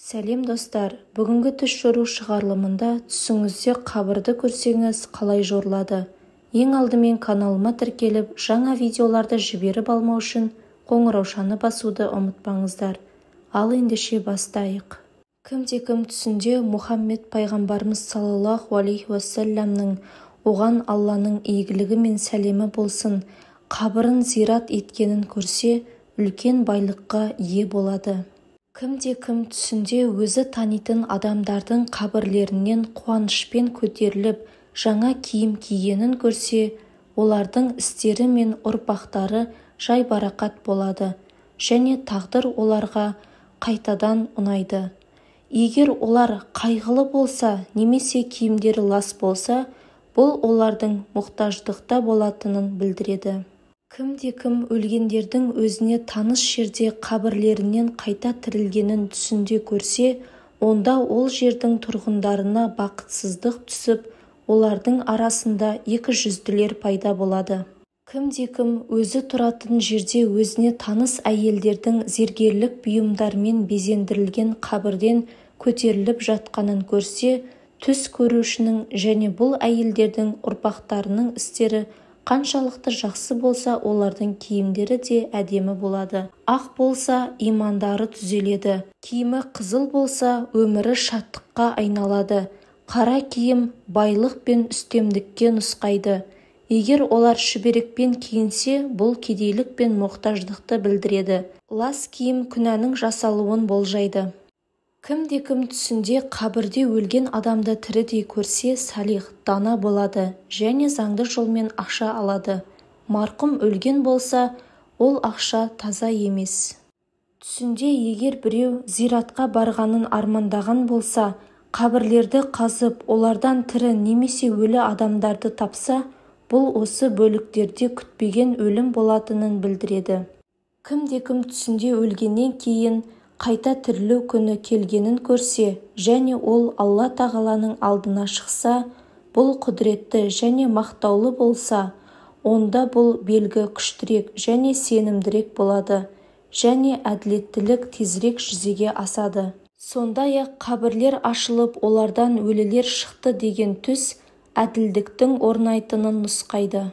Сәлем достар, бүгінгі түс жору шығарылымында түсіңізде қабірді көрсеңіз қалай жорлады? Ең алдымен каналыма тіркеліп, жаңа видеоларды жіберіп алмау үшін қоңыраушаны басуды ұмытпаңыздар. Ал ендеше бастайық. Кімде-кім түсінде Мұхаммед пайғамбарымыз саллаллаху алейхи уассаламның оған Алланың игілігі мен сәлемі болсын, қабірін зират еткенін көрсе, үлкен байлыққа ие болады. Кімде-кім түсінде өзі танитын адамдардың қабірлерінен қуанышпен көтеріліп, жаңа киім кигенін көрсе, олардың істері мен ұрпақтары жайбарақат болады, және тағдыр оларға қайтадан ұнайды. Егер олар қайғылы болса, немесе киімдері лас болса, бұл олардың мұқтаждықта болатынын білдіреді. Кімде-кім өлгендердің өзіне таныс жерде қабірлерінен қайта тірілгенін түсінде көрсе, онда ол жердің тұрғындарына бақытсыздық түсіп, олардың арасында екіжүзділер пайда болады. Кімде-кім өзі тұратын жерде өзіне таныс әйелдердің зергерлік бұйымдармен безендірілген қабірден көтеріліп жатқанын көрсе, түс көрушінің және бұл әйелдердің ұрпақтарының істері қаншалықты жақсы болса, олардың киімдері де әдемі болады. Ақ болса, имандары түзеледі. Киімі қызыл болса, өмірі шаттыққа айналады. Қара киім байлық пен үстемдікке нұсқайды. Егер олар шүберекпен киінсе, бұл кедейлік пен мұқтаждықты білдіреді. Лас киім күнәнің жасалуын болжайды. Кімде-кім түсінде қабірде өлген адамды тірідей көрсе, салих, дана болады және заңды жолмен ақша алады. Марқұм өлген болса, ол ақша таза емес. Түсінде егер біреу зиратқа барғанын армандаған болса, қабірлерді қазып, олардан тірі немесе өлі адамдарды тапса, бұл осы бөліктерде күтпеген өлім болатынын білдіреді. Кімде-кім түсінде өлгеннен кейін қайта тірілу күні келгенін көрсе, және ол Алла тағаланың алдына шықса, бұл құдіретті және мақтаулы болса, онда бұл белгі күштірек және сенімдірек болады, және әділеттілік тезірек жүзеге асады. Сондай-ақ қабірлер ашылып, олардан өлілер шықты деген түс әділдіктің орнайтынын нұсқайды.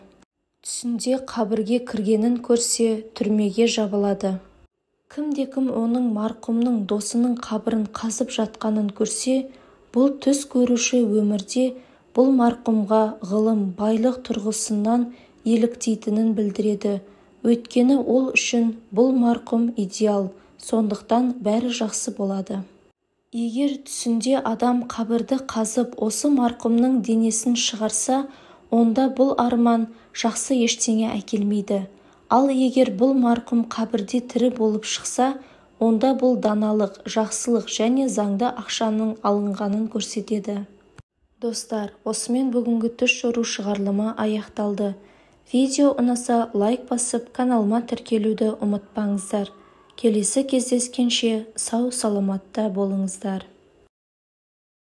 Түсінде қабірге кіргенін көрсе, түрмеге жабылады. Кімде-кім оның марқұмның досының қабірін қазып жатқанын көрсе, бұл түс көруші өмірде бұл марқұмға ғылым, байлық тұрғысынан еліктейтінін білдіреді. Өйткені ол үшін бұл марқұм идеал, сондықтан бәрі жақсы болады. Егер түсінде адам қабірді қазып, осы марқұмның денесін шығарса, онда бұл арман жақсы ештеңе әкелмейді. Ал егер бұл марқұм қабірде тірі болып шықса, онда бұл даналық, жақсылық және заңды ақшаның алынғанын көрсетеді. Достар, осымен бүгінгі түс жору шығарылымы аяқталды. Видео ұнаса лайк басып, каналыма тіркелуді ұмытпаңыздар. Келесі кездескенше сау саламатта болыңыздар.